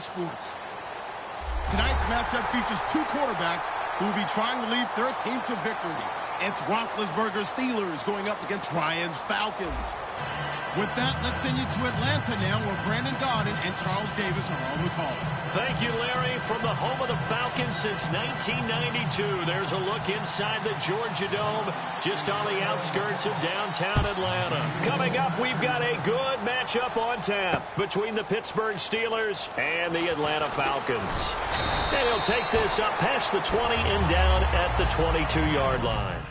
sports. Tonight's matchup features two quarterbacks who will be trying to lead their team to victory. It's Roethlisberger's Steelers going up against Ryan's Falcons. With that, let's send you to Atlanta now, where Brandon Gaudin and Charles Davis are on the call. Thank you, Larry. From the home of the Falcons since 1992, there's a look inside the Georgia Dome, just on the outskirts of downtown Atlanta. Coming up, we've got a good matchup on tap between the Pittsburgh Steelers and the Atlanta Falcons. And he'll take this up past the 20 and down at the 22-yard line.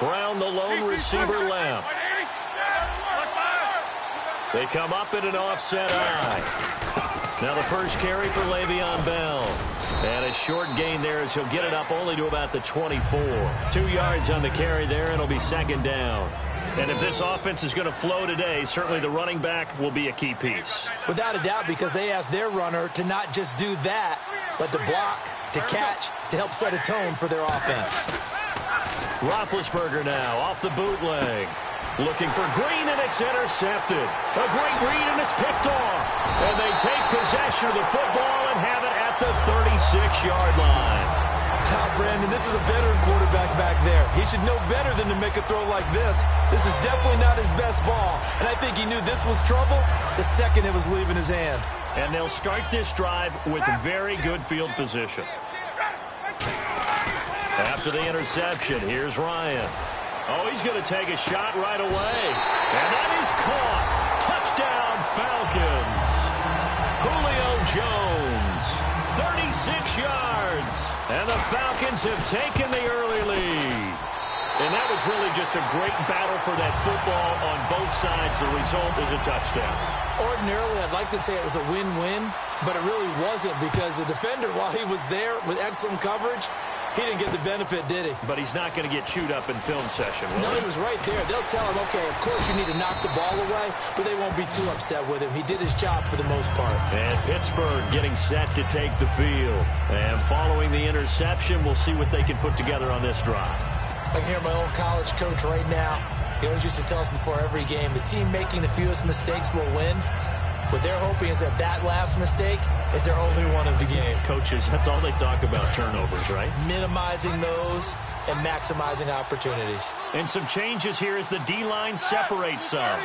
Brown, the lone receiver, left. They come up in an offset eye. Now the first carry for Le'Veon Bell. And a short gain there as he'll get it up only to about the 24. 2 yards on the carry there. It'll be second down. And if this offense is going to flow today, certainly the running back will be a key piece. Without a doubt, because they asked their runner to not just do that, but to block, to catch, to help set a tone for their offense. Roethlisberger now off the bootleg. Looking for Green, and it's intercepted. A great read, and it's picked off. And they take possession of the football and have it at the 36-yard line. Brandon, this is a veteran quarterback back there. He should know better than to make a throw like this. This is definitely not his best ball. And I think he knew this was trouble the second it was leaving his hand. And they'll start this drive with very good field position. After the interception, here's Ryan. Oh, he's going to take a shot right away. And that is caught. Touchdown, Falcons. Julio Jones, 36 yards. And the Falcons have taken the early lead. And that was really just a great battle for that football on both sides. The result is a touchdown. Ordinarily, I'd like to say it was a win-win, but it really wasn't, because the defender, while he was there with excellent coverage, he didn't get the benefit, did he? But he's not going to get chewed up in film session, will he? No, he was right there. They'll tell him, okay, of course you need to knock the ball away, but they won't be too upset with him. He did his job for the most part. And Pittsburgh getting set to take the field. And following the interception, we'll see what they can put together on this drive. I can hear my old college coach right now. He always used to tell us before every game, the team making the fewest mistakes will win. What they're hoping is that that last mistake is their only one of the game. Coaches, that's all they talk about, turnovers, right? Minimizing those and maximizing opportunities. And some changes here as the D-line separates some.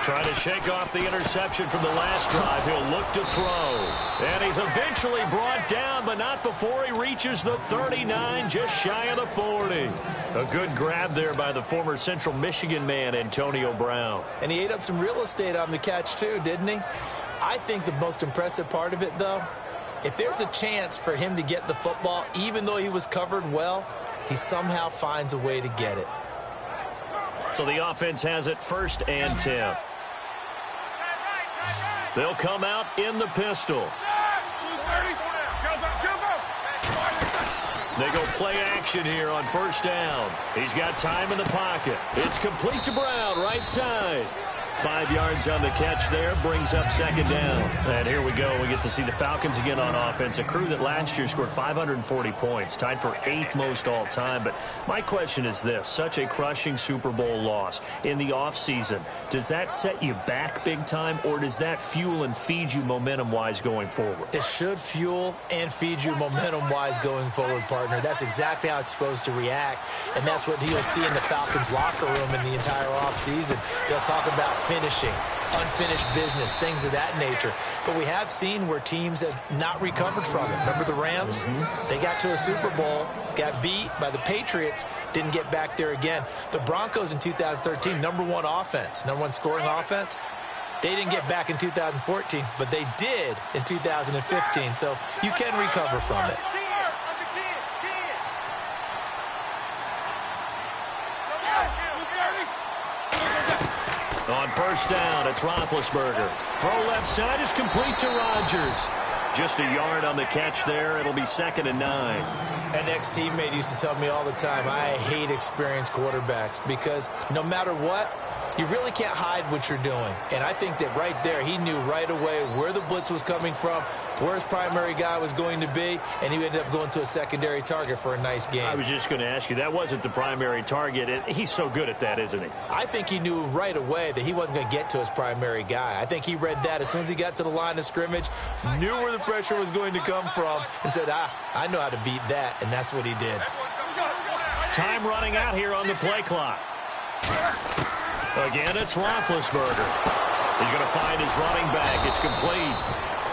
Trying to shake off the interception from the last drive. He'll look to throw. And he's eventually brought down, but not before he reaches the 39, just shy of the 40. A good grab there by the former Central Michigan man, Antonio Brown. And he ate up some real estate on the catch, too, didn't he? I think the most impressive part of it, though, if there's a chance for him to get the football, even though he was covered well, he somehow finds a way to get it. So the offense has it 1st and 10. They'll come out in the pistol. They go play action here on first down. He's got time in the pocket. It's complete to Brown, right side. 5 yards on the catch there, brings up second down. And here we go. We get to see the Falcons again on offense, a crew that last year scored 540 points, tied for 8th most all time. But my question is this, such a crushing Super Bowl loss in the offseason, does that set you back big time, or does that fuel and feed you momentum-wise going forward? It should fuel and feed you momentum-wise going forward, partner. That's exactly how it's supposed to react, and that's what you'll see in the Falcons locker room in the entire offseason. They'll talk about finishing, unfinished business, things of that nature. But we have seen where teams have not recovered from it. Remember the Rams? They got to a Super Bowl, got beat by the Patriots, didn't get back there again. The Broncos in 2013, number one offense, number one scoring offense. They didn't get back in 2014, but they did in 2015. So you can recover from it. On first down, it's Roethlisberger. Throw left side is complete to Rodgers. Just a yard on the catch there. It'll be 2nd and 9. An ex-teammate used to tell me all the time, I hate experienced quarterbacks because no matter what, you really can't hide what you're doing. And I think that right there, he knew right away where the blitz was coming from, where his primary guy was going to be, and he ended up going to a secondary target for a nice game. I was just going to ask you, that wasn't the primary target. He's so good at that, isn't he? I think he knew right away that he wasn't going to get to his primary guy. I think he read that as soon as he got to the line of scrimmage, knew where the pressure was going to come from, and said, I know how to beat that, and that's what he did. Time running out here on the play clock. Again, it's Roethlisberger. He's going to find his running back. It's complete.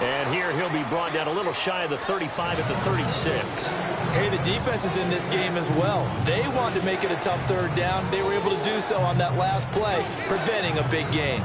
And here he'll be brought down a little shy of the 35 at the 36. Hey, the defense is in this game as well. They wanted to make it a tough third down. They were able to do so on that last play, preventing a big gain.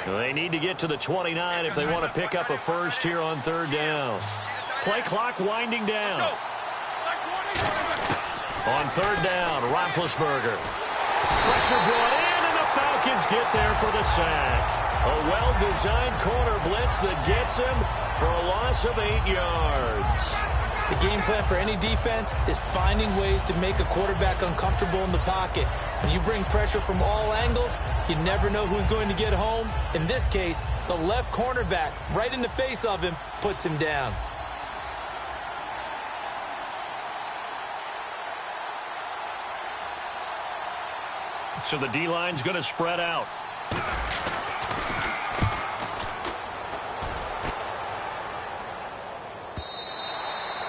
They need to get to the 29 if they want to pick up a first here on third down. Play clock winding down. On third down, Roethlisberger. Pressure brought in, and the Falcons get there for the sack. A well-designed corner blitz that gets him for a loss of 8 yards. The game plan for any defense is finding ways to make a quarterback uncomfortable in the pocket. When you bring pressure from all angles, you never know who's going to get home. In this case, the left cornerback, right in the face of him, puts him down. So the D-line's going to spread out.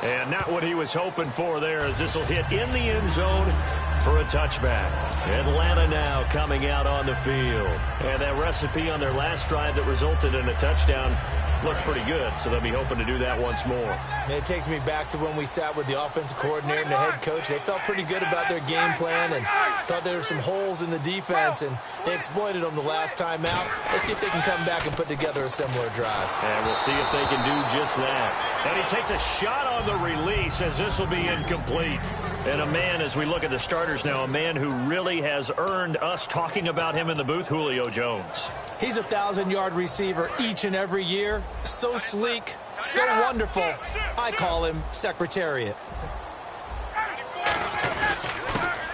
And not what he was hoping for there, as this will hit in the end zone for a touchback. Atlanta now coming out on the field. And that recipe on their last drive that resulted in a touchdown looked pretty good, so they'll be hoping to do that once more. And it takes me back to when we sat with the offensive coordinator and the head coach. They felt pretty good about their game plan and thought there were some holes in the defense, and they exploited them the last time out. Let's see if they can come back and put together a similar drive. And we'll see if they can do just that. And he takes a shot on the release, as this will be incomplete. And a man, as we look at the starters now, a man who really has earned us talking about him in the booth, Julio Jones. He's a 1,000-yard receiver each and every year. So sleek, so wonderful. I call him Secretariat.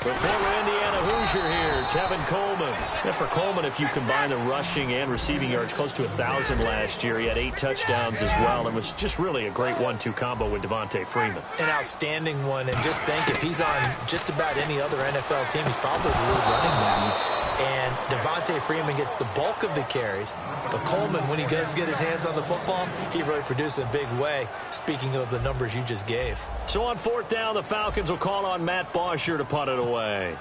The former Indiana Hoosier here, Tevin Coleman. And for Coleman, if you combine the rushing and receiving yards, close to 1,000 last year. He had 8 touchdowns as well, and was just really a great 1-2 combo with Devontae Freeman. An outstanding one, and just think, if he's on just about any other NFL team, he's probably the lead running back. And Devontae Freeman gets the bulk of the carries. But Coleman, when he does get his hands on the football, he really produces a big way, speaking of the numbers you just gave. So on fourth down, the Falcons will call on Matt Bosher to punt it away.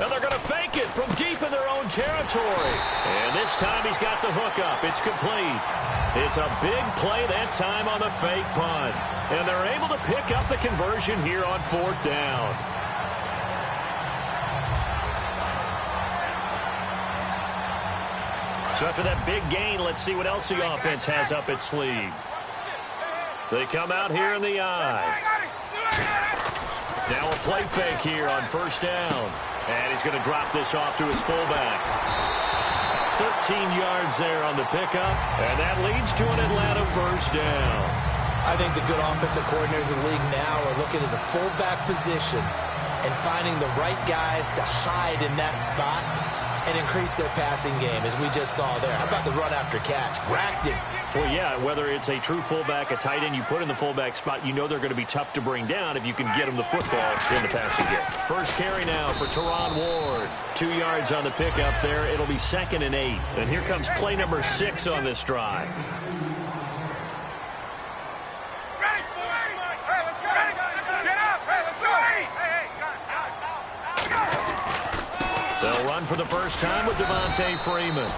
And they're going to fake it from deep in their own territory. And this time he's got the hook up. It's complete. It's a big play that time on the fake punt. And they're able to pick up the conversion here on fourth down. So after that big gain, let's see what else the offense has up its sleeve. They come out here in the eye. Now a play fake here on first down. And he's going to drop this off to his fullback. 13 yards there on the pickup. And that leads to an Atlanta first down. I think the good offensive coordinators in the league now are looking at the fullback position and finding the right guys to hide in that spot and increase their passing game, as we just saw there. How about the run after catch? Racked it. Well, yeah, whether it's a true fullback, a tight end you put in the fullback spot, you know they're going to be tough to bring down if you can get them the football in the passing game. First carry now for Teron Ward. 2 yards on the pickup there. It'll be 2nd and 8. And here comes play number 6 on this drive. They'll run for the first time with Devontae Freeman.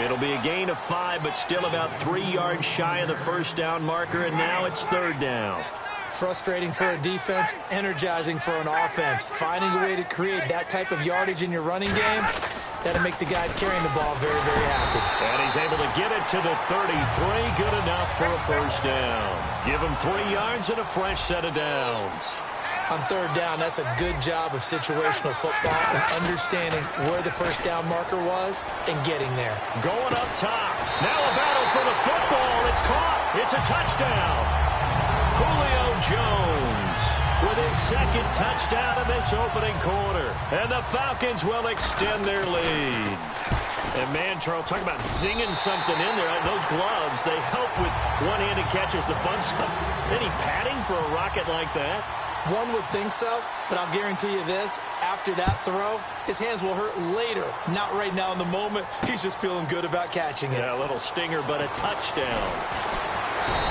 It'll be a gain of 5, but still about 3 yards shy of the first down marker, and now it's 3rd down. Frustrating for a defense, energizing for an offense. Finding a way to create that type of yardage in your running game, that'll make the guys carrying the ball very, very happy. And he's able to get it to the 33. Good enough for a first down. Give him 3 yards and a fresh set of downs. On 3rd down, that's a good job of situational football and understanding where the first down marker was and getting there. Going up top. Now a battle for the football. It's caught. It's a touchdown. Julio Jones with his 2nd touchdown in this opening quarter. And the Falcons will extend their lead. And, man, Charles, talk about zinging something in there. Those gloves, they help with one-handed catches, the fun stuff. Any padding for a rocket like that? One would think so, but I'll guarantee you this. After that throw, his hands will hurt later. Not right now in the moment. He's just feeling good about catching it. Yeah, a little stinger, but a touchdown.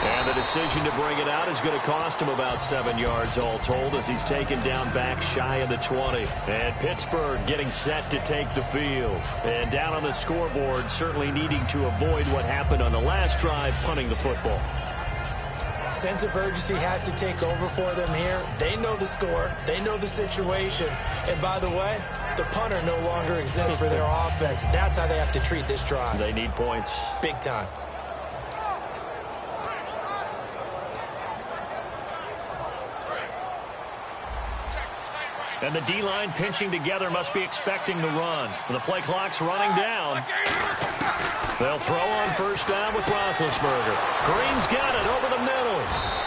And the decision to bring it out is going to cost him about 7 yards all told as he's taken down back shy of the 20. And Pittsburgh getting set to take the field. And down on the scoreboard, certainly needing to avoid what happened on the last drive, punting the football. Sense of urgency has to take over for them here. They know the score. They know the situation. And by the way, the punter no longer exists for their offense. That's how they have to treat this drive. They need points. Big time. And the D-line pinching together must be expecting the run. The play clock's running down. They'll throw on first down with Roethlisberger. Green's got it over the middle.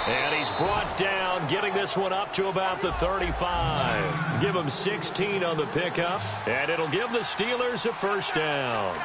And he's brought down, getting this one up to about the 35. Give him 16 on the pickup, and it'll give the Steelers a first down.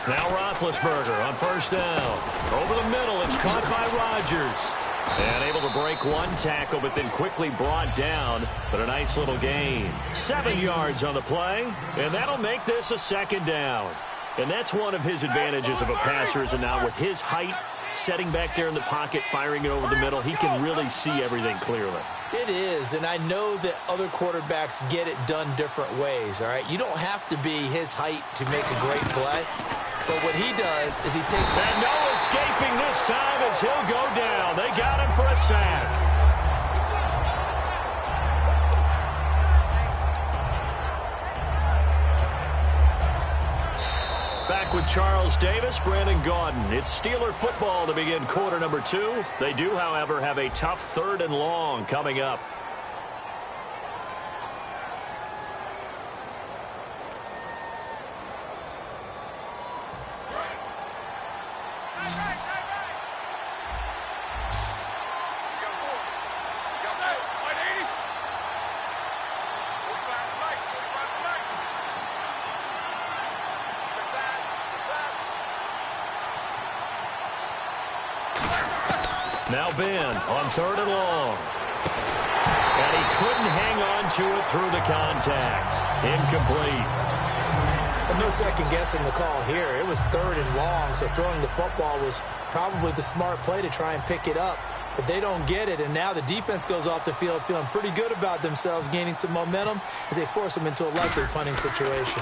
Now Roethlisberger on first down. Over the middle, it's caught by Rodgers. And able to break one tackle, but then quickly brought down. But a nice little gain. 7 yards on the play, and that'll make this a 2nd down. And that's one of his advantages of a passer, is now with his height, setting back there in the pocket, firing it over the middle, he can really see everything clearly. It is, and I know that other quarterbacks get it done different ways, all right? You don't have to be his height to make a great play. But what he does is he takes... And no escaping this time as he'll go down. They got him for a sack. Back with Charles Davis, Brandon Gaudin. It's Steeler football to begin quarter number 2. They do, however, have a tough 3rd and long coming up. Now Ben on 3rd and long. And he couldn't hang on to it through the contact. Incomplete. But no second guessing the call here. It was 3rd and long, so throwing the football was probably the smart play to try and pick it up. But they don't get it, and now the defense goes off the field feeling pretty good about themselves, gaining some momentum as they force them into a likely punting situation.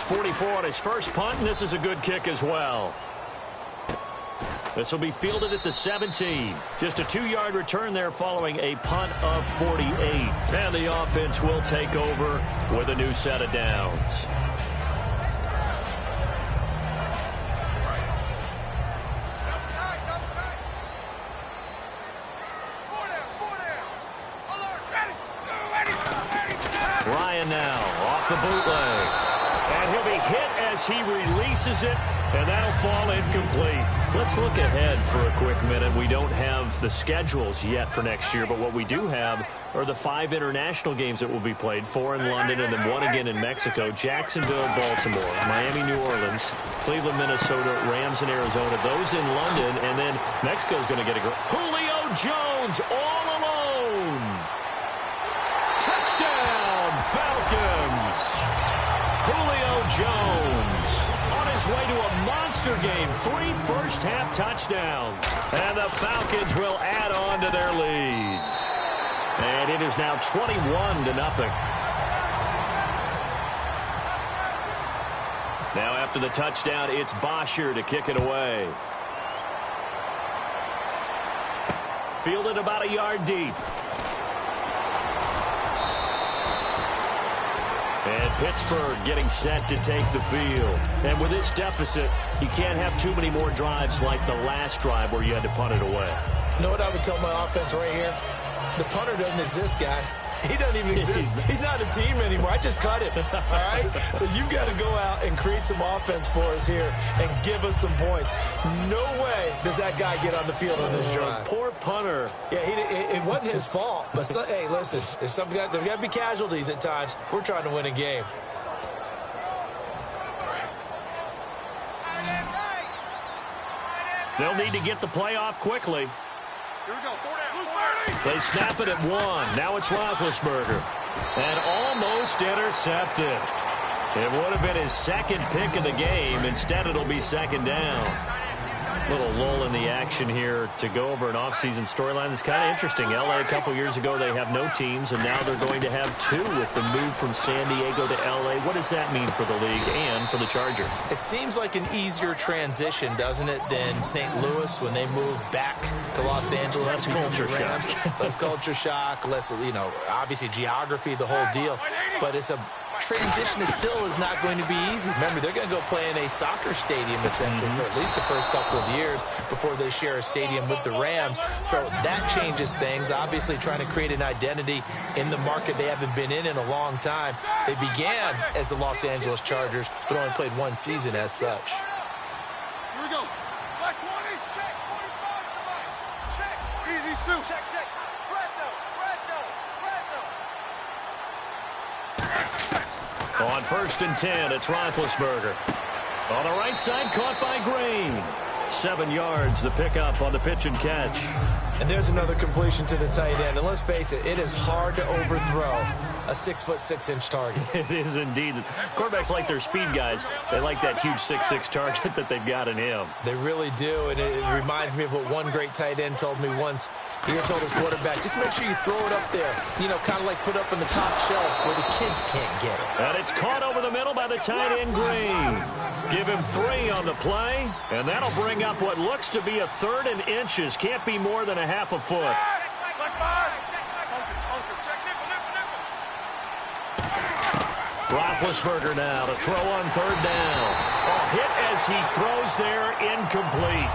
44 on his first punt, and this is a good kick as well. This will be fielded at the 17. Just a 2-yard return there following a punt of 48. And the offense will take over with a new set of downs. Ryan now off the bootleg. And he'll be hit as he releases it, and that'll fall incomplete. Let's look ahead for a quick minute. We don't have the schedules yet for next year, but what we do have are the 5 international games that will be played, 4 in London and then 1 again in Mexico, Jacksonville, Baltimore, Miami, New Orleans, Cleveland, Minnesota, Rams, and Arizona. Those in London, and then Mexico's going to get a go. Julio Jones all alone. Touchdown, Falcons. Julio Jones on his way to a monster game. 3 first-half touchdowns. And the Falcons will add on to their lead. And it is now 21-0. Now after the touchdown, it's Bosher to kick it away. Fielded about a yard deep. And Pittsburgh getting set to take the field. And with this deficit, you can't have too many more drives like the last drive where you had to punt it away. You know what I would tell my offense right here? The punter doesn't exist, guys. He doesn't even exist. He's not a team anymore. I just cut him, all right? So you've got to go out and create some offense for us here and give us some points. No way does that guy get on the field on this drive. Poor punter. Yeah, it wasn't his fault. But, hey, listen, there's got to be casualties at times. We're trying to win a game. They'll need to get the play off quickly. Here we go. 4 down. They snap it at 1. Now it's Roethlisberger. And almost intercepted. It would have been his second pick of the game. Instead, it'll be second down. Little lull in the action here to go over an offseason storyline that's kind of interesting. L.A. a couple years ago, they have no teams, and now they're going to have 2 with the move from San Diego to L.A. What does that mean for the league and for the Chargers? It seems like an easier transition, doesn't it, than St. Louis when they moved back to Los Angeles. Less culture shock. Less culture shock, less, obviously geography, the whole deal. But it's a transition is not going to be easy. Remember, they're going to go play in a soccer stadium essentially for at least the first couple of years before they share a stadium with the Rams. So that changes things. Obviously trying to create an identity in the market they haven't been in a long time. They began as the Los Angeles Chargers, but only played 1 season as such. Here we go. Black 20. Check. 45. Check. These 2. Check. On 1st and 10, it's Roethlisberger. On the right side, caught by Green. 7 yards, the pickup on the pitch and catch. And there's another completion to the tight end. And let's face it, it is hard to overthrow a 6'6" target. It is indeed. Quarterbacks like their speed guys. They like that huge 6'6" target that they've got in him. They really do, and it reminds me of what one great tight end told me once. He had told his quarterback, just make sure you throw it up there, kind of like put up in the top shelf where the kids can't get it. And it's caught over the middle by the tight end, Green. Give him 3 on the play, and that'll bring up what looks to be a 3rd and inches. Can't be more than a half a foot. Roethlisberger now to throw on 3rd down. A hit as he throws there, incomplete.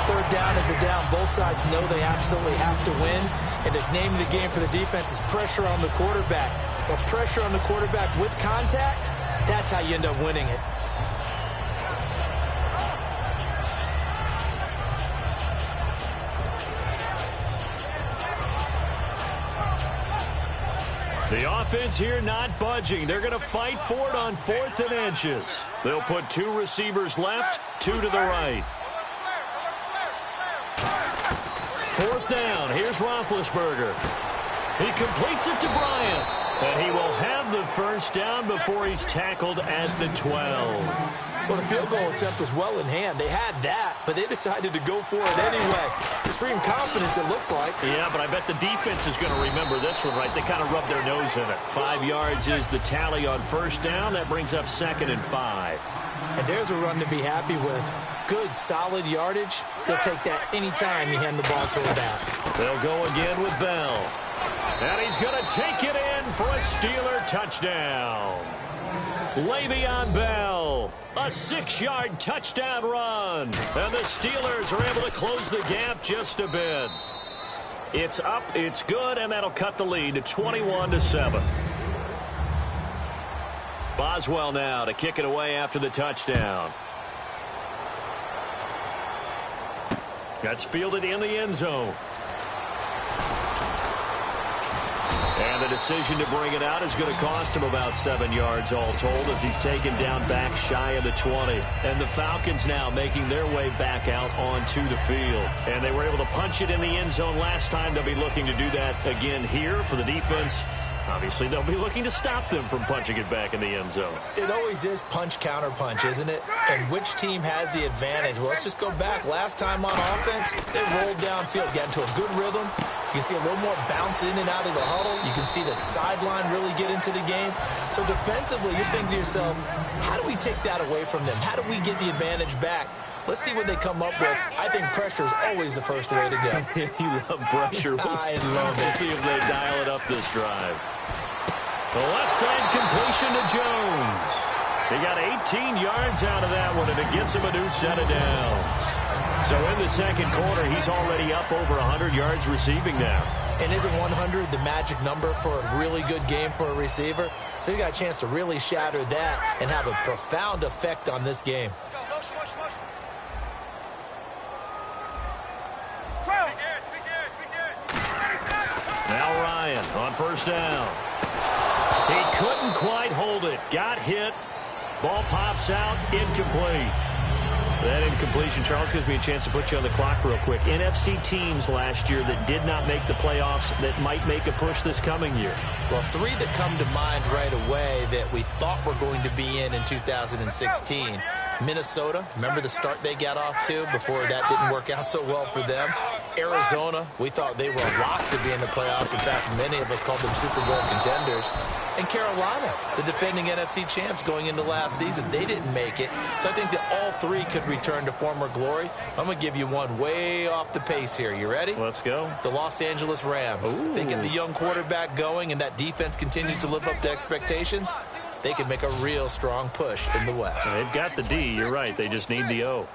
3rd down is a down. Both sides know they absolutely have to win. And the name of the game for the defense is pressure on the quarterback. But pressure on the quarterback with contact, that's how you end up winning it. The offense here not budging. They're going to fight for it on 4th and inches. They'll put 2 receivers left, 2 to the right. 4th down. Here's Roethlisberger. He completes it to Bryant. And he will have the 1st down before he's tackled at the 12. Well, the field goal attempt was well in hand. They had that, but they decided to go for it anyway. Extreme confidence, it looks like. Yeah, but I bet the defense is going to remember this one, right? They kind of rubbed their nose in it. 5 yards is the tally on 1st down. That brings up 2nd and 5. And there's a run to be happy with. good, solid yardage, he'll take that anytime you hand the ball to him back. They'll go again with Bell. And he's going to take it in for a Steeler touchdown. Le'Veon Bell, a 6-yard touchdown run. And the Steelers are able to close the gap just a bit. It's up, it's good, and that'll cut the lead to 21-7. Boswell now to kick it away after the touchdown. That's fielded in the end zone. And the decision to bring it out is going to cost him about 7 yards all told as he's taken down back shy of the 20. And the Falcons now making their way back out onto the field. And they were able to punch it in the end zone last time. They'll be looking to do that again here for the defense. Obviously, they'll be looking to stop them from punching it back in the end zone. It always is punch, counter punch, isn't it? And which team has the advantage? Well, let's just go back. Last time on offense, they rolled downfield, got into a good rhythm. You can see a little more bounce in and out of the huddle. You can see the sideline really get into the game. So defensively, you're thinking to yourself, how do we take that away from them? How do we get the advantage back? Let's see what they come up with. I think pressure is always the first way to go. You love pressure. I love it. We'll see if they dial it up this drive. The left side completion to Jones. He got 18 yards out of that one, and it gets him a new set of downs. So in the second quarter, he's already up over 100 yards receiving now. And isn't 100 the magic number for a really good game for a receiver? So he got a chance to really shatter that and have a profound effect on this game. Now Ryan on first down. He couldn't quite hold it. Got hit. Ball pops out. Incomplete. That incompletion, Charles, gives me a chance to put you on the clock real quick. NFC teams last year that did not make the playoffs that might make a push this coming year. Well, 3 that come to mind right away that we thought were going to be in 2016. Minnesota, remember the start they got off to before that didn't work out so well for them. Arizona, we thought they were locked to be in the playoffs. In fact, many of us called them Super Bowl contenders. And Carolina, the defending NFC champs going into last season, they didn't make it. So I think that all 3 could return to former glory. I'm going to give you one way off the pace here. You ready? Let's go. The Los Angeles Rams. Ooh. Thinking the young quarterback going and that defense continues to live up to expectations, they could make a real strong push in the West. They've got the D. You're right. They just need the O.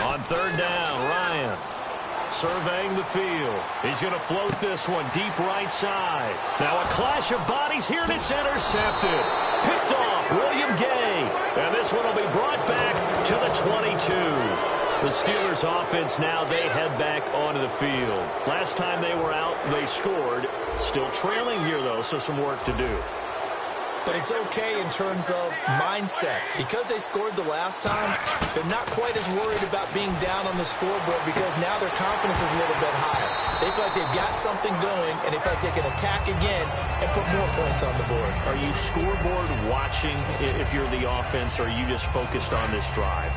On third down, Ryan surveying the field. He's going to float this one deep right side. Now a clash of bodies here, and it's intercepted. Picked off William Gay. And this one will be brought back to the 22. The Steelers offense now, they head back onto the field. Last time they were out, they scored. Still trailing here, though, so some work to do. But it's okay in terms of mindset. Because they scored the last time, they're not quite as worried about being down on the scoreboard because now their confidence is a little bit higher. They feel like they've got something going, and they feel like they can attack again and put more points on the board. Are you scoreboard watching if you're the offense, or are you just focused on this drive?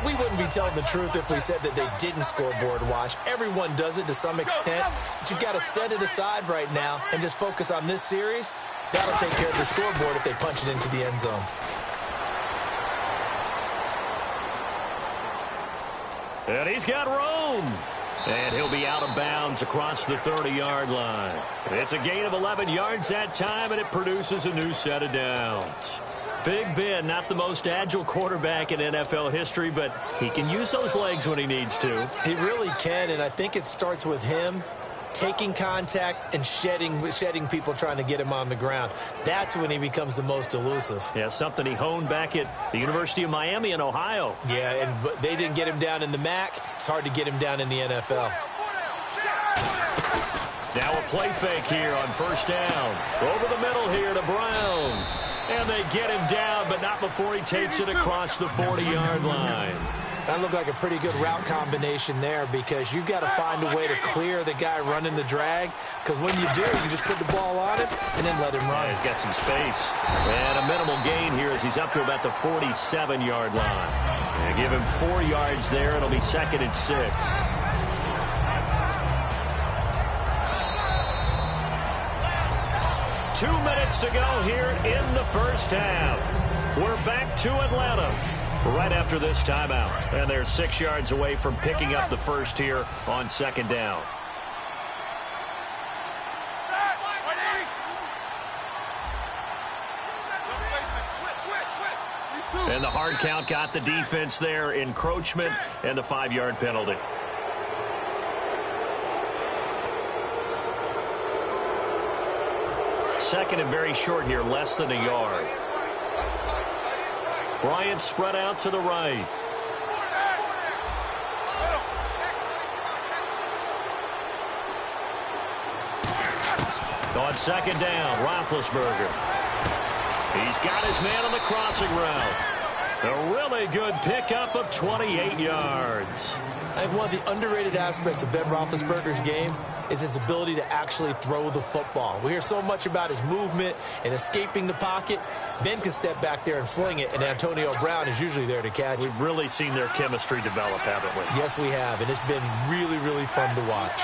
We wouldn't be telling the truth if we said that they didn't scoreboard watch. Everyone does it to some extent, but you've got to set it aside right now and just focus on this series. That'll take care of the scoreboard if they punch it into the end zone. And he's got room. And he'll be out of bounds across the 30-yard line. It's a gain of 11 yards that time, and it produces a new set of downs. Big Ben, not the most agile quarterback in NFL history, but he can use those legs when he needs to. He really can, and I think it starts with him taking contact and shedding people trying to get him on the ground. That's when he becomes the most elusive. Yeah, something he honed back at the University of Miami in Ohio. Yeah, and they didn't get him down in the MAC. It's hard to get him down in the NFL. Now a play fake here on first down. Over the middle here to Brown. And they get him down, but not before he takes it across the 40-yard line. That looked like a pretty good route combination there because you've got to find a way to clear the guy running the drag, because when you do, you just put the ball on him and then let him run. Yeah, he's got some space. And a minimal gain here as he's up to about the 47-yard line. And give him 4 yards there. It'll be 2nd and 6. 2 minutes to go here in the first half. We're back to Atlanta right after this timeout. And they're 6 yards away from picking up the first here on second down. And the hard count got the defense there. Encroachment and the 5-yard penalty. Second and very short here, less than a yard. Bryant spread out to the right. On second down, Roethlisberger. He's got his man on the crossing route. A really good pickup of 28 yards. I think one of the underrated aspects of Ben Roethlisberger's game is his ability to actually throw the football. We hear so much about his movement and escaping the pocket. Ben can step back there and fling it, and Antonio Brown is usually there to catch it. We've really seen their chemistry develop, haven't we? Yes, we have, and it's been really, really fun to watch.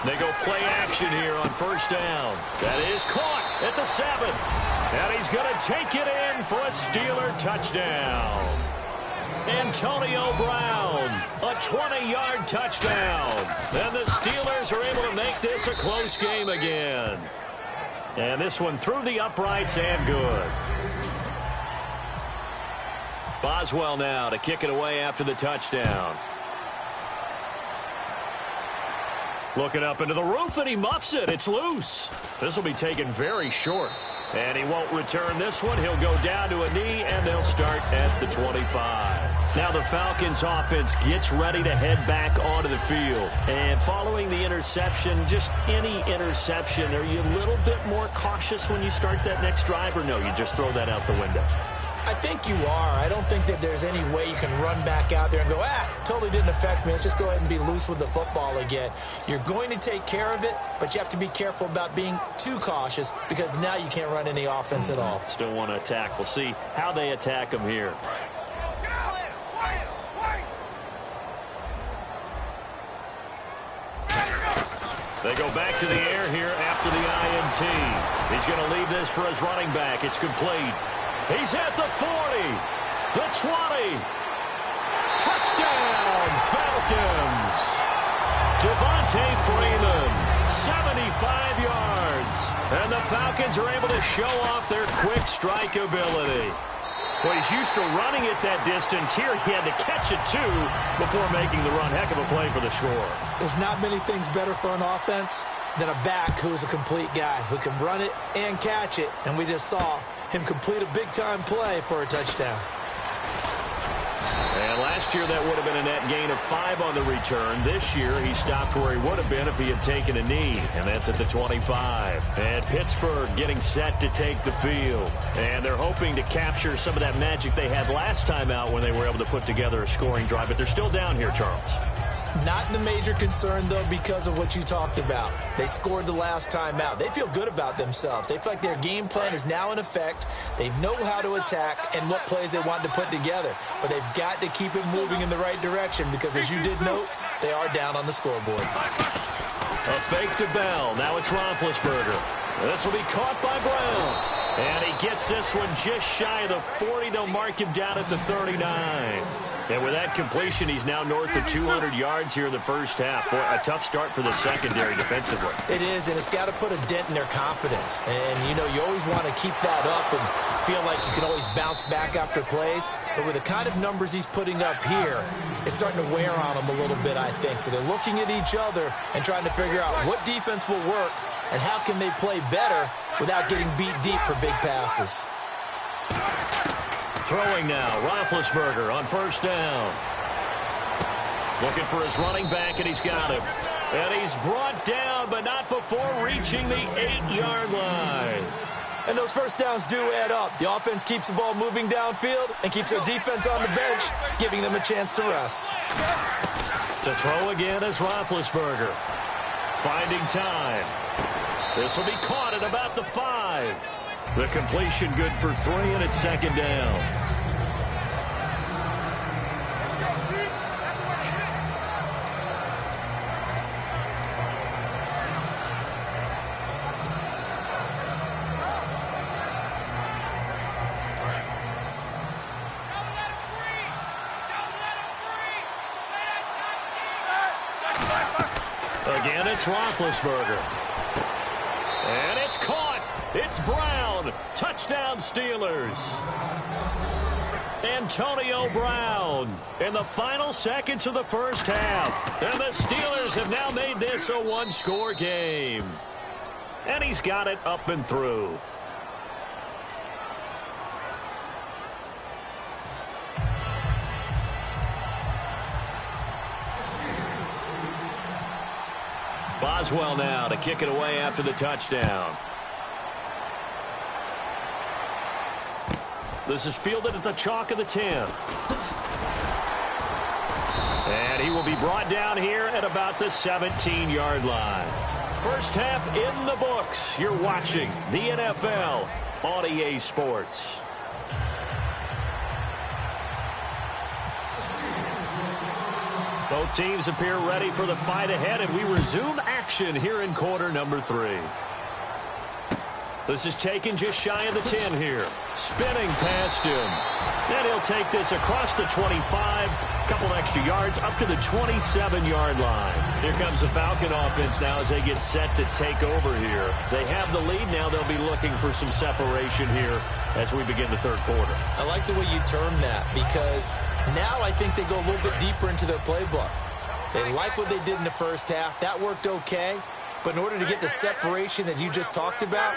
They go play action here on first down. That is caught at the 7. And he's going to take it in for a Steeler touchdown. Antonio Brown, a 20-yard touchdown. And the Steelers are able to make this a close game again. And this one through the uprights and good. Boswell now to kick it away after the touchdown. Looking up into the roof, and he muffs it. It's loose. This will be taken very short. And he won't return this one. He'll go down to a knee, and they'll start at the 25. Now the Falcons offense gets ready to head back onto the field. And following the interception, just any interception, are you a little bit more cautious when you start that next drive, or no, you just throw that out the window? I think you are. I don't think that there's any way you can run back out there and go, totally didn't affect me. Let's just go ahead and be loose with the football again. You're going to take care of it, but you have to be careful about being too cautious because now you can't run any offense at all. Still want to attack. We'll see how they attack them here. They go back to the air here after the INT. He's going to leave this for his running back. It's complete. He's at the 40, the 20. Touchdown, Falcons. Devontae Freeman, 75 yards. And the Falcons are able to show off their quick strike ability. Well, he's used to running it that distance. Here he had to catch it, too, before making the run. Heck of a play for the score. There's not many things better for an offense than a back who is a complete guy who can run it and catch it. And we just saw him complete a big-time play for a touchdown. And last year that would have been a net gain of 5 on the return. This year he stopped where he would have been if he had taken a knee, and that's at the 25. And Pittsburgh getting set to take the field. And they're hoping to capture some of that magic they had last time out when they were able to put together a scoring drive. But they're still down here, Charles. Not the major concern, though, because of what you talked about. They scored the last time out. They feel good about themselves. They feel like their game plan is now in effect. They know how to attack and what plays they want to put together. But they've got to keep it moving in the right direction because, as you did note, they are down on the scoreboard. A fake to Bell. Now it's Roethlisberger. This will be caught by Brown. And he gets this one just shy of the 40. They'll mark him down at the 39. And with that completion, he's now north of 200 yards here in the first half. Boy, a tough start for the secondary defensively. It is, and it's got to put a dent in their confidence. And, you know, you always want to keep that up and feel like you can always bounce back after plays. But with the kind of numbers he's putting up here, it's starting to wear on them a little bit, I think. So they're looking at each other and trying to figure out what defense will work and how can they play better without getting beat deep for big passes. Throwing now, Roethlisberger on first down. Looking for his running back, and he's got him. And he's brought down, but not before reaching the 8-yard line. And those first downs do add up. The offense keeps the ball moving downfield and keeps their defense on the bench, giving them a chance to rest. To throw again is Roethlisberger. Finding time. This will be caught at about the 5. The completion good for 3, and it's second down. Again, it's Roethlisberger. And it's caught. It's Brown. Touchdown, Steelers. Antonio Brown in the final seconds of the first half. And the Steelers have now made this a one-score game. And he's got it up and through. Boswell now to kick it away after the touchdown. This is fielded at the chalk of the 10. And he will be brought down here at about the 17-yard line. First half in the books. You're watching the NFL on EA Sports. Both teams appear ready for the fight ahead, and we resume action here in quarter number 3. This is taken just shy of the 10 here. Spinning past him. And he'll take this across the 25. Couple extra yards up to the 27-yard line. Here comes the Falcon offense now as they get set to take over here. They have the lead now. They'll be looking for some separation here as we begin the third quarter. I like the way you term that because now I think they go a little bit deeper into their playbook. They like what they did in the first half. That worked okay. But in order to get the separation that you just talked about,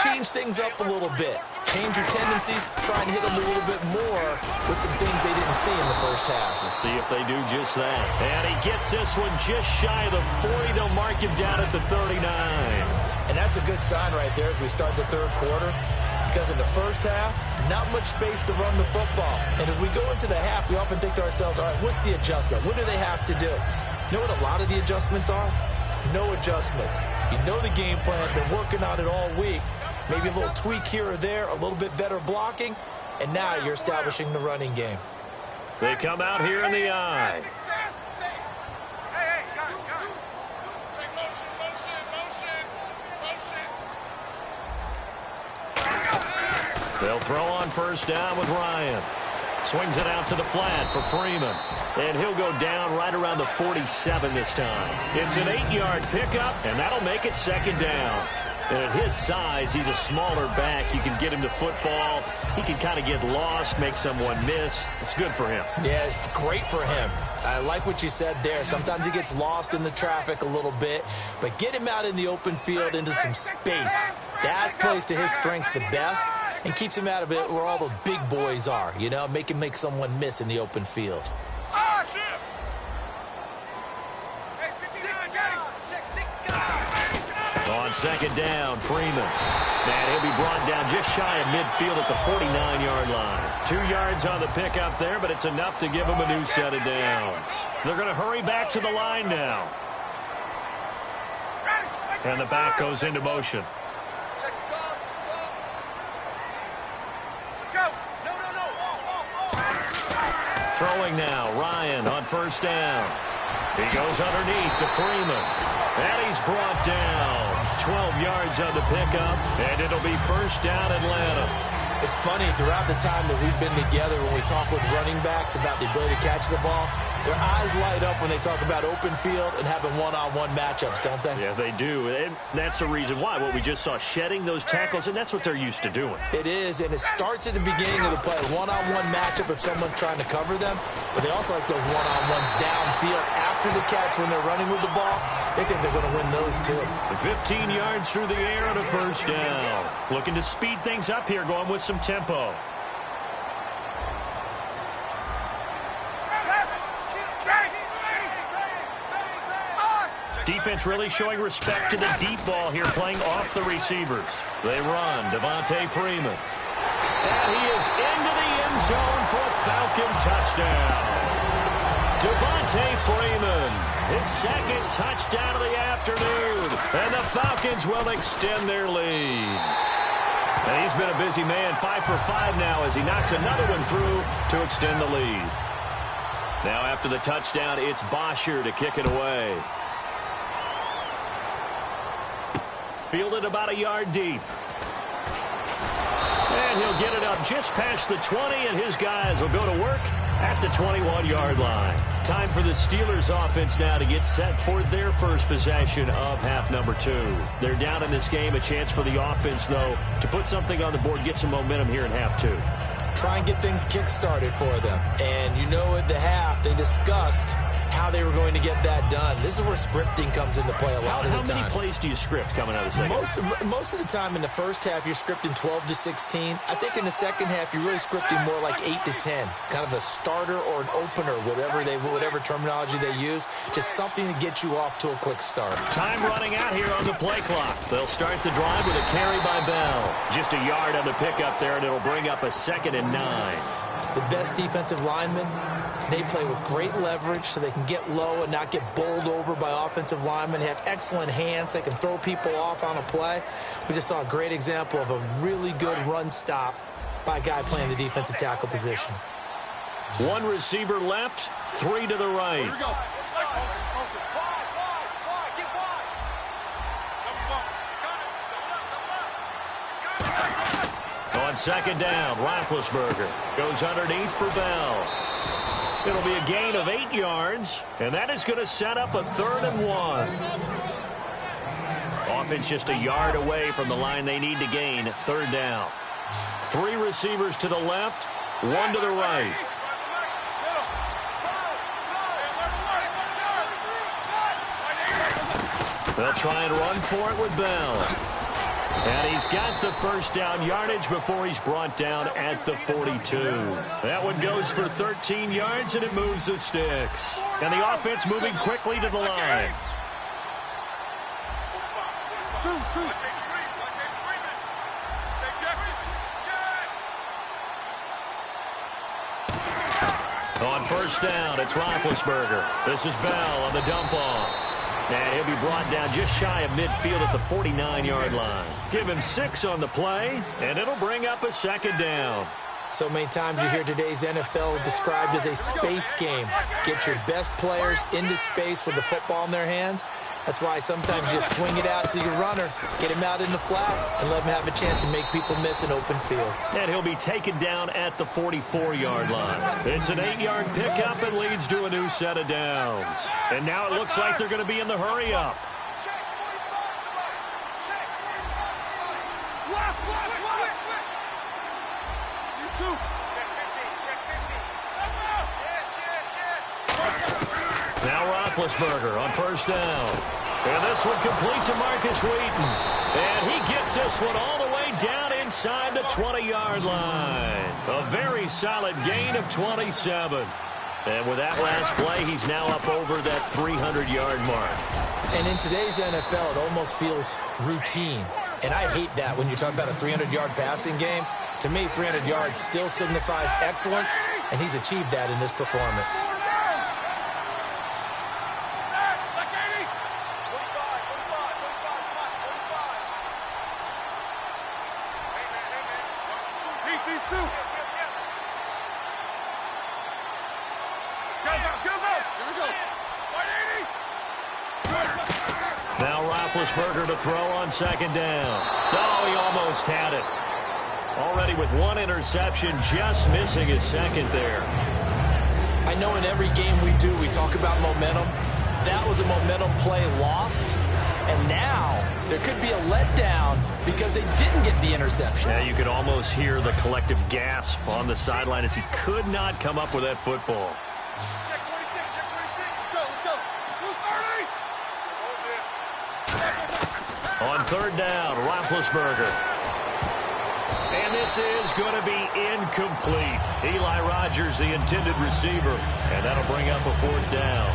change things up a little bit. Change your tendencies. Try and hit them a little bit more with some things they didn't see in the first half. We'll see if they do just that. And he gets this one just shy of the 40. They'll mark him down at the 39. And that's a good sign right there as we start the third quarter. Because in the first half, not much space to run the football. And as we go into the half, we often think to ourselves, all right, what's the adjustment? What do they have to do? You know what a lot of the adjustments are? No adjustments. You know the game plan, been working on it all week. Maybe a little tweak here or there, a little bit better blocking, and now you're establishing the running game. They come out here in the eye. They'll throw on first down with Ryan. Swings it out to the flat for Freeman. And he'll go down right around the 47 this time. It's an 8-yard pickup, and that'll make it second down. And at his size, he's a smaller back. You can get him to football. He can kind of get lost, make someone miss. It's good for him. Yeah, it's great for him. I like what you said there. Sometimes he gets lost in the traffic a little bit. But get him out in the open field into some space. That plays to his strengths the best and keeps him out of it where all the big boys are. You know, make him make someone miss in the open field. On second down, Freeman. And he'll be brought down just shy of midfield at the 49-yard line. 2 yards on the pickup there, but it's enough to give him a new set of downs. They're going to hurry back to the line now. And the back goes into motion. Throwing now, Ryan on first down. He goes underneath to Freeman. And he's brought down. 12 yards on the pickup, and it'll be first down Atlanta. It's funny, throughout the time that we've been together, when we talk with running backs about the ability to catch the ball, their eyes light up when they talk about open field and having one-on-one matchups, don't they? Yeah, they do. And that's the reason why. What we just saw, shedding those tackles, and that's what they're used to doing. It is, and it starts at the beginning of the play. One-on-one matchup if someone's trying to cover them, but they also like those one-on-ones downfield after the catch when they're running with the ball. They think they're going to win those, too. 15 yards through the air and a first down. Looking to speed things up here, going with some tempo. Defense really showing respect to the deep ball here, playing off the receivers. They run. Devontae Freeman. And he is into the end zone for a Falcon touchdown. Devontae Freeman, his second touchdown of the afternoon. And the Falcons will extend their lead. And he's been a busy man, 5 for 5 now as he knocks another one through to extend the lead. Now after the touchdown, it's Bosher to kick it away. Fielded about a yard deep. And he'll get it up just past the 20, and his guys will go to work at the 21-yard line. Time for the Steelers offense now to get set for their first possession of half number 2. They're down in this game. A chance for the offense, though, to put something on the board, get some momentum here in half 2. Try and get things kick-started for them. And you know at the half, they discussed how they were going to get that done. This is where scripting comes into play a lot of the time. How many plays do you script coming out of the second? Most of the time in the first half, you're scripting 12 to 16. I think in the second half, you're really scripting more like 8 to 10. Kind of a starter or an opener, whatever terminology they use. Just something to get you off to a quick start. Time running out here on the play clock. They'll start the drive with a carry by Bell. Just a yard on the pickup there, and it'll bring up a 2nd and 9. The best defensive linemen, they play with great leverage so they can get low and not get bowled over by offensive linemen. They have excellent hands. They can throw people off on a play. We just saw a great example of a really good run stop by a guy playing the defensive tackle position. 1 receiver left, 3 to the right. Here we go. On 2nd down, Roethlisberger goes underneath for Bell. It'll be a gain of 8 yards, and that is going to set up a 3rd and 1. Offense just a yard away from the line they need to gain. 3rd down. 3 receivers to the left, 1 to the right. They'll try and run for it with Bell. And he's got the first down yardage before he's brought down at the 42. That one goes for 13 yards, and it moves the sticks. And the offense moving quickly to the line. On 1st down, it's Roethlisberger. This is Bell on the dump off. And he'll be brought down just shy of midfield at the 49-yard line. Give him 6 on the play, and it'll bring up a 2nd down. So many times you hear today's NFL described as a space game. Get your best players into space with the football in their hands. That's why sometimes you just swing it out to your runner, get him out in the flat, and let him have a chance to make people miss an open field. And he'll be taken down at the 44-yard line. It's an 8-yard pickup and leads to a new set of downs. And now it looks like they're going to be in the hurry-up. Now Roethlisberger on 1st down. And this one complete to Marcus Wheaton. And he gets this one all the way down inside the 20-yard line. A very solid gain of 27. And with that last play, he's now up over that 300-yard mark. And in today's NFL, it almost feels routine. And I hate that when you talk about a 300-yard passing game. To me, 300 yards still signifies excellence, and he's achieved that in this performance. Now Roethlisberger to throw on 2nd down. Oh, he almost had it. Already with 1 interception, just missing his 2nd there. I know in every game we do, we talk about momentum. That was a momentum play lost. And now there could be a letdown because they didn't get the interception. Yeah, you could almost hear the collective gasp on the sideline as he could not come up with that football. Check 26, check 26. Let's go. On 3rd down, Roethlisberger. And this is going to be incomplete. Eli Rogers, the intended receiver. And that'll bring up a 4th down.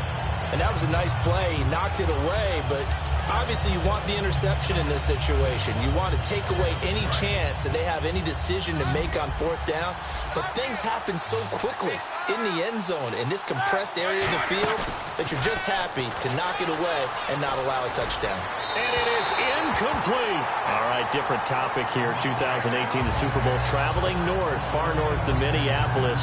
And that was a nice play. He knocked it away, but obviously you want the interception in this situation. You want to take away any chance and they have any decision to make on 4th down. But things happen so quickly in the end zone in this compressed area of the field that you're just happy to knock it away and not allow a touchdown. And it is incomplete. All right, different topic here. 2018, the Super Bowl, traveling north, far north to Minneapolis.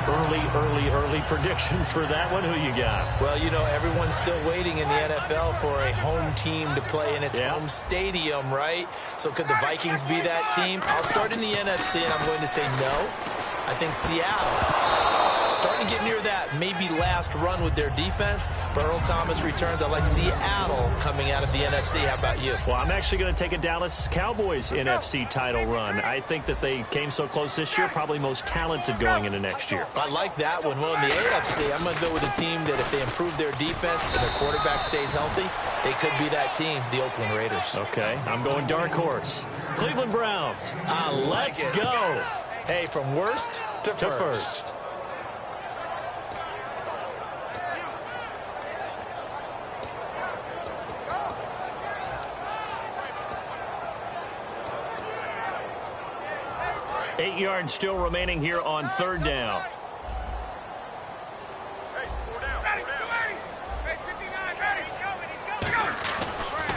Early predictions for that one. Who you got? Well, you know, everyone's still waiting in the NFL for a home team to play in its home stadium, right? So could the Vikings be that team? I'll start in the NFC, and I'm going to say no. I think Seattle, starting to get near that maybe last run with their defense. But Earl Thomas returns. I like Seattle coming out of the NFC. How about you? Well, I'm actually going to take a Dallas Cowboys NFC title run. I think that they came so close this year, probably most talented going into next year. I like that one. Well, in the AFC, I'm going to go with a team that if they improve their defense and their quarterback stays healthy, they could be that team, the Oakland Raiders. Okay, I'm going dark horse. Cleveland Browns. Let's go. Hey, from worst to first. 8 yards still remaining here on third down.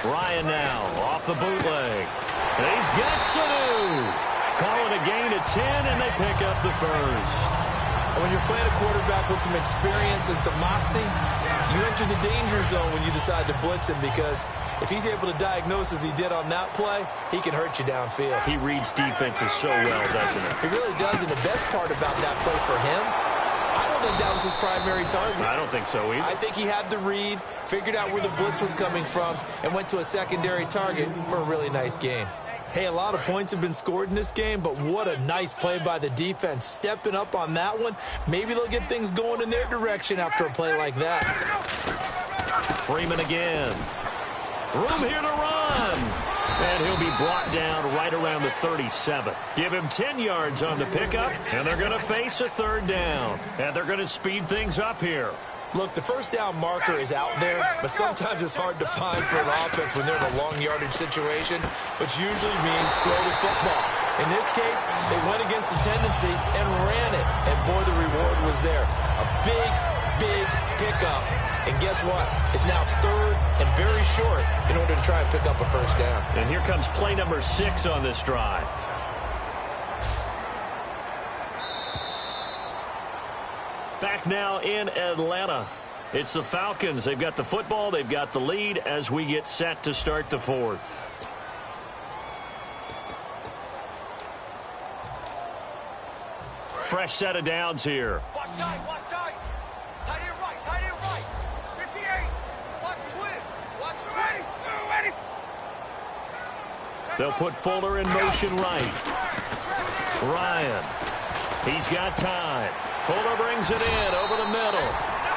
Ryan now off the bootleg. He's got Sanu. Calling a gain of 10, and they pick up the first. When you're playing a quarterback with some experience and some moxie, you enter the danger zone when you decide to blitz him, because if he's able to diagnose as he did on that play, he can hurt you downfield. He reads defenses so well, doesn't he? He really does, and the best part about that play for him, I don't think that was his primary target. I don't think so either. I think he had the read, figured out where the blitz was coming from, and went to a secondary target for a really nice gain. Hey, a lot of points have been scored in this game, but what a nice play by the defense. Stepping up on that one, maybe they'll get things going in their direction after a play like that. Freeman again. Room here to run. And he'll be brought down right around the 37. Give him 10 yards on the pickup, and they're going to face a third down. And they're going to speed things up here. Look, the first down marker is out there, but sometimes it's hard to find for an offense when they're in a long yardage situation, which usually means throw the football. In this case, they went against the tendency and ran it. And, boy, the reward was there. A big, big pickup. And guess what? It's now third and very short in order to try and pick up a first down. And here comes play number 6 on this drive. Back now in Atlanta. It's the Falcons. They've got the football. They've got the lead as we get set to start the fourth. Fresh set of downs here. Watch tight, watch tight. Tight end right, tight end right. 58. Watch twist. Watch ready. They'll put Fuller in motion right. Ryan. He's got time. Fuller brings it in over the middle.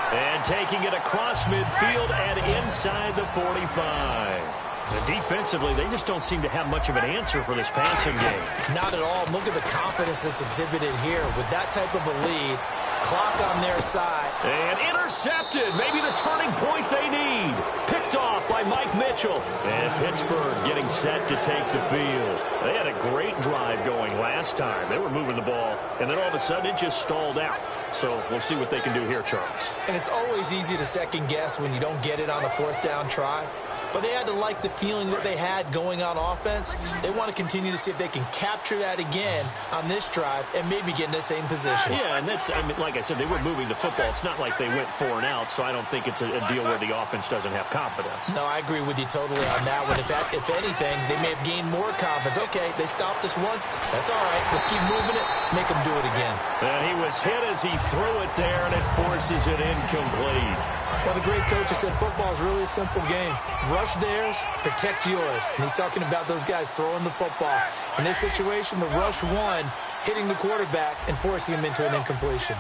And taking it across midfield and inside the 45. And defensively, they just don't seem to have much of an answer for this passing game. Not at all. Look at the confidence that's exhibited here. With that type of a lead, clock on their side. And intercepted. Maybe the turning point they need. Picked off by Mike Mitchell. And Pittsburgh getting set to take the field. They had a great drive going last time. They were moving the ball, and then all of a sudden it just stalled out. So we'll see what they can do here, Charles. And it's always easy to second guess when you don't get it on a fourth down try. But they had to like the feeling that they had going on offense. They want to continue to see if they can capture that again on this drive and maybe get in the same position. Yeah, and that's, I mean, like I said, they were moving the football. It's not like they went 4 and out, so I don't think it's a deal where the offense doesn't have confidence. No, I agree with you totally on that one. If anything, they may have gained more confidence. Okay, they stopped us once. That's all right. Let's keep moving it. Make them do it again. And he was hit as he threw it there, and it forces it incomplete. Well, the great coach has said football is really a simple game. Rush theirs, protect yours. And he's talking about those guys throwing the football. In this situation, the rush one, hitting the quarterback and forcing him into an incompletion.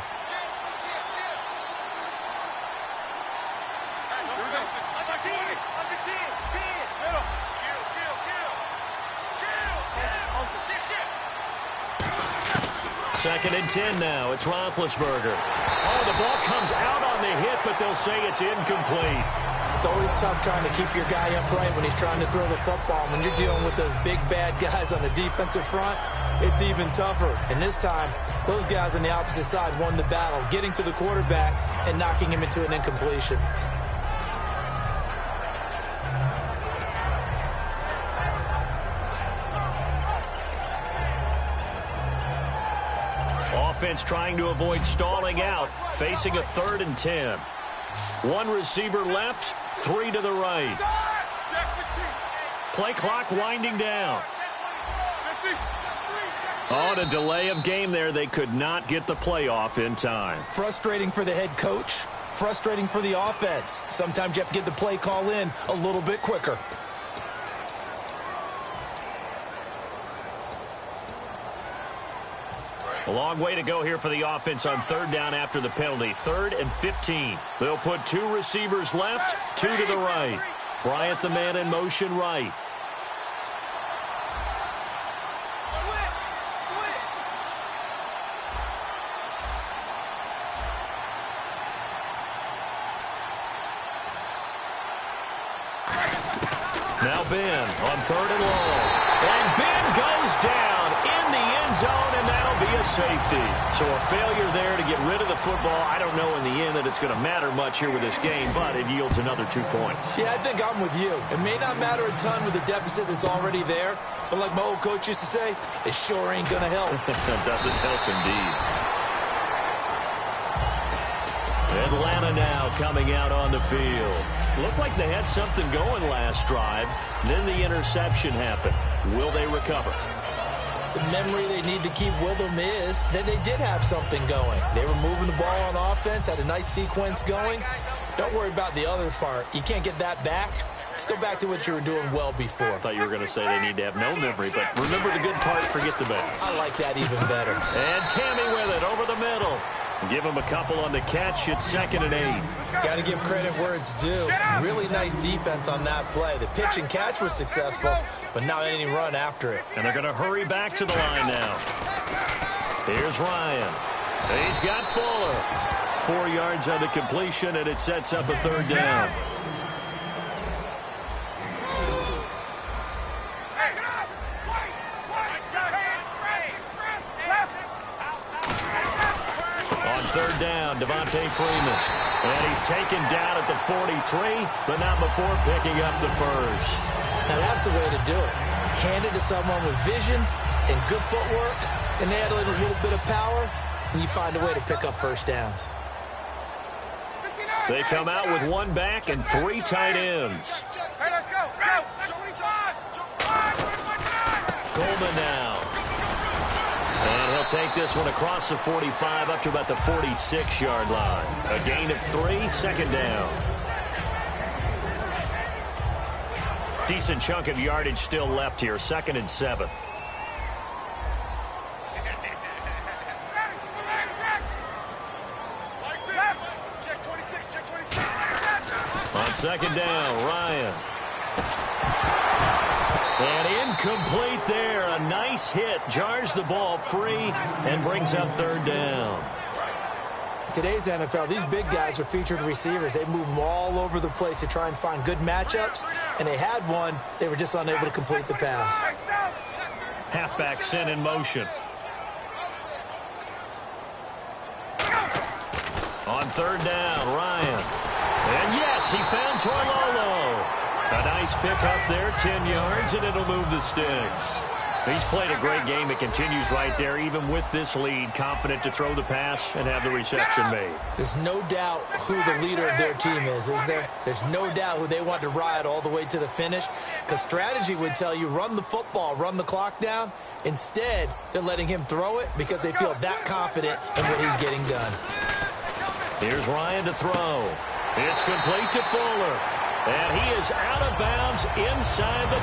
Second and 10 now. It's Roethlisberger. Oh, the ball comes out on the hit, but they'll say it's incomplete. It's always tough trying to keep your guy upright when he's trying to throw the football. When you're dealing with those big, bad guys on the defensive front, it's even tougher. And this time, those guys on the opposite side won the battle, getting to the quarterback and knocking him into an incompletion. Offense trying to avoid stalling out, facing a 3rd and 10. One receiver left, 3 to the right. Play clock winding down. On a delay of game there, they could not get the playoff in time. Frustrating for the head coach. Frustrating for the offense. Sometimes you have to get the play call in a little bit quicker. A long way to go here for the offense on third down after the penalty. 3rd and 15. They'll put 2 receivers left, 2 to the right. Bryant, the man in motion right. Now Ben on 3rd and long. And Ben goes down in the end zone, and that'll be a safety. So a failure there to get rid of the football. I don't know in the end that it's going to matter much here with this game, but it yields another 2 points. Yeah, I think I'm with you. It may not matter a ton with the deficit that's already there, but like my old coach used to say, it sure ain't going to help. That doesn't help indeed. Atlanta now coming out on the field. Looked like they had something going last drive. Then the interception happened. Will they recover? The memory they need to keep with them is that they did have something going. They were moving the ball on offense, had a nice sequence going. Don't worry about the other part. You can't get that back. Let's go back to what you were doing well before. I thought you were going to say they need to have no memory, but remember the good part, forget the bad. I like that even better. And Tammy with it over the middle. Give him a couple on the catch. It's 2nd and 8. Got to give credit where it's due. Really nice defense on that play. The pitch and catch was successful, but not any run after it. And they're going to hurry back to the line now. Here's Ryan. He's got Fuller. 4 yards on the completion, and it sets up a 3rd down. Third down, Devontae Freeman. And he's taken down at the 43, but not before picking up the first. Now that's the way to do it. Hand it to someone with vision and good footwork, and add a little bit of power, and you find a way to pick up first downs. They come out with 1 back and 3 tight ends. Hey, let's go. Coleman now. And he'll take this one across the 45 up to about the 46-yard line. A gain of 3, 2nd down. Decent chunk of yardage still left here, 2nd and 7. On 2nd down, Ryan. And incomplete there. A nice hit. Jars the ball free and brings up 3rd down. Today's NFL, these big guys are featured receivers. They move them all over the place to try and find good matchups. And they had one. They were just unable to complete the pass. Halfback sent in motion. On 3rd down, Ryan. And yes, he found Torlolo. A nice pick up there, 10 yards, and it'll move the sticks. He's played a great game. It continues right there, even with this lead, confident to throw the pass and have the reception made. There's no doubt who the leader of their team is there? There's no doubt who they want to ride all the way to the finish, because strategy would tell you run the football, run the clock down. Instead, they're letting him throw it because they feel that confident in what he's getting done. Here's Ryan to throw. It's complete to Fuller. And he is out of bounds inside the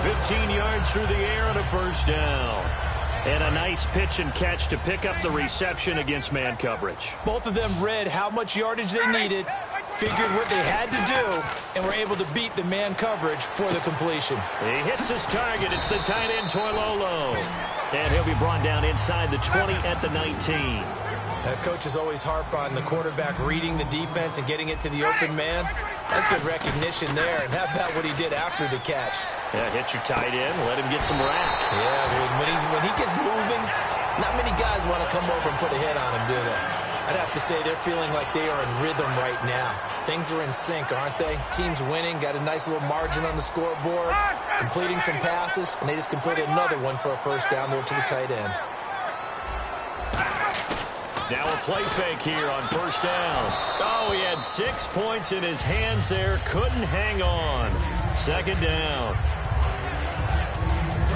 30. 15 yards through the air and a first down. And a nice pitch and catch to pick up the reception against man coverage. Both of them read how much yardage they needed, figured what they had to do, and were able to beat the man coverage for the completion. He hits his target. It's the tight end, Torlolo. And he'll be brought down inside the 20 at the 19. Coaches always harp on the quarterback reading the defense and getting it to the open man. That's good recognition there. And how about what he did after the catch? Yeah, hit your tight end, let him get some rack. Yeah, when he gets moving, not many guys want to come over and put a hit on him, do they? I'd have to say they're feeling like they are in rhythm right now. Things are in sync, aren't they? Team's winning, got a nice little margin on the scoreboard, completing some passes, and they just completed another one for a first down there to the tight end. Now a play fake here on first down. Oh, he had 6 points in his hands there. Couldn't hang on. 2nd down.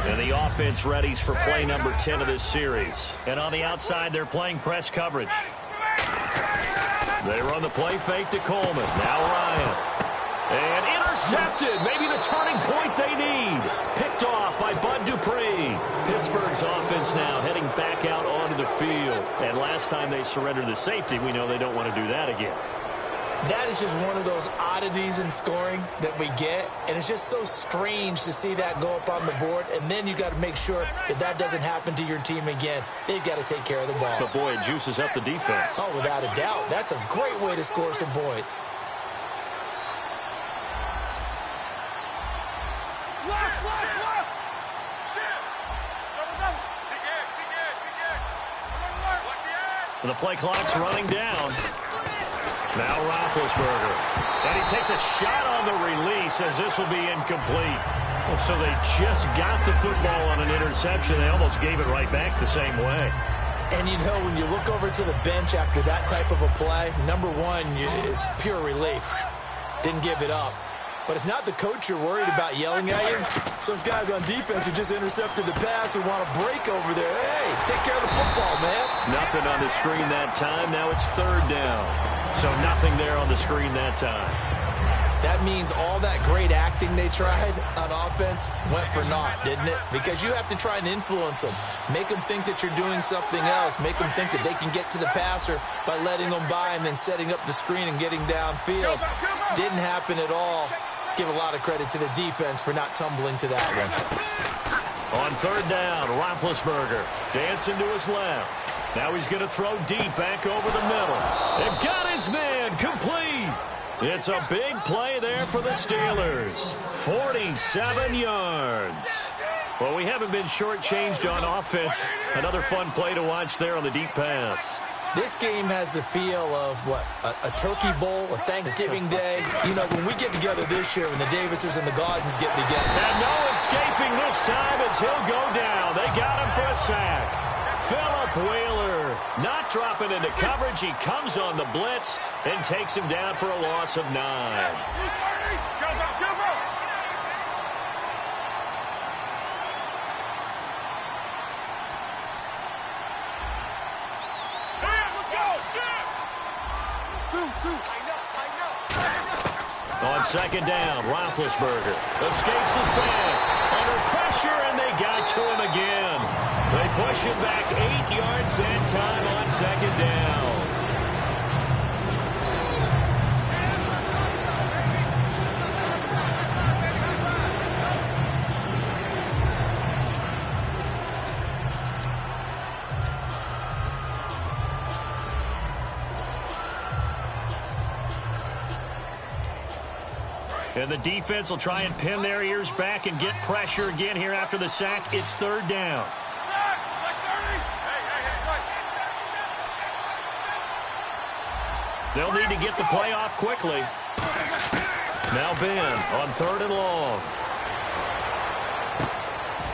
And the offense readies for play number 10 of this series. And on the outside, they're playing press coverage. They run the play fake to Coleman. Now Ryan. And intercepted. Maybe the turning point they need. Picked off by Bud Dupree. Pittsburgh's offense now heading back out onto the field. And last time they surrendered the safety, we know they don't want to do that again. That is just one of those oddities in scoring that we get, and it's just so strange to see that go up on the board, and then you got to make sure that that doesn't happen to your team again. They've got to take care of the ball. But, boy, it juices up the defense. Oh, without a doubt. That's a great way to score some points. The play clock's running down. Now Roethlisberger. And he takes a shot on the release as this will be incomplete. So they just got the football on an interception. They almost gave it right back the same way. And, you know, when you look over to the bench after that type of a play, number one is pure relief. Didn't give it up. But it's not the coach you're worried about yelling at you. It's those guys on defense who just intercepted the pass who want to break over there. Hey, take care of the football, man. Nothing on the screen that time. Now it's third down. So nothing there on the screen that time. That means all that great acting they tried on offense went for naught, didn't it? Because you have to try and influence them. Make them think that you're doing something else. Make them think that they can get to the passer by letting them by and then setting up the screen and getting downfield. Didn't happen at all. Give a lot of credit to the defense for not tumbling to that one. On third down, Roethlisberger dancing to his left. Now he's going to throw deep back over the middle. They've got his man complete. It's a big play there for the Steelers. 47 yards. Well, we haven't been shortchanged on offense. Another fun play to watch there on the deep pass. This game has the feel of, what, a turkey bowl, a Thanksgiving day. You know, when we get together this year, when the Davises and the Gaudens get together. And no escaping this time as he'll go down. They got him for a sack. Philip Wheeler not dropping into coverage. He comes on the blitz and takes him down for a loss of 9. On second down, Roethlisberger escapes the sack. Under pressure, and they got to him again. They push him back 8 yards and time on second down. And the defense will try and pin their ears back and get pressure again here after the sack. It's third down. They'll need to get the play off quickly. Now Ben on third and long.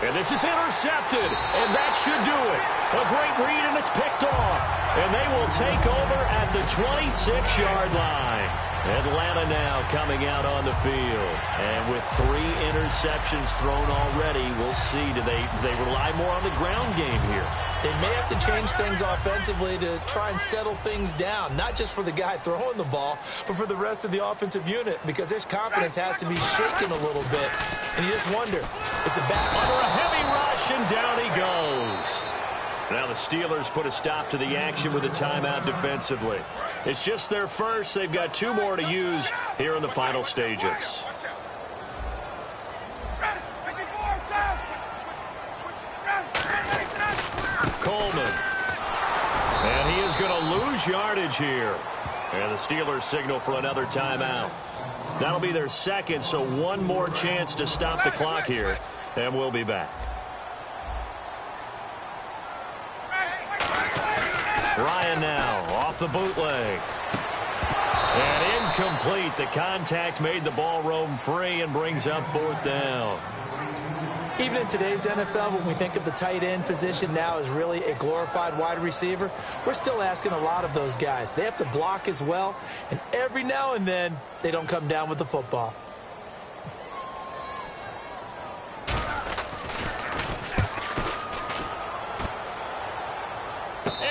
And this is intercepted, and that should do it. A great read, and it's picked off. And they will take over at the 26-yard line. Atlanta now coming out on the field. And with 3 interceptions thrown already, we'll see. Do they rely more on the ground game here? They may have to change things offensively to try and settle things down, not just for the guy throwing the ball, but for the rest of the offensive unit, because their confidence has to be shaken a little bit. And you just wonder, is the back under a heavy rush, and down he goes. Now the Steelers put a stop to the action with a timeout defensively. It's just their first. They've got 2 more to use here in the final stages. Coleman. And he is going to lose yardage here. And the Steelers signal for another timeout. That'll be their second, so 1 more chance to stop the clock here. And we'll be back. Ryan now off the bootleg. And incomplete. The contact made the ball roam free and brings up fourth down. Even in today's NFL, when we think of the tight end position now as really a glorified wide receiver, we're still asking a lot of those guys. They have to block as well, and every now and then, they don't come down with the football.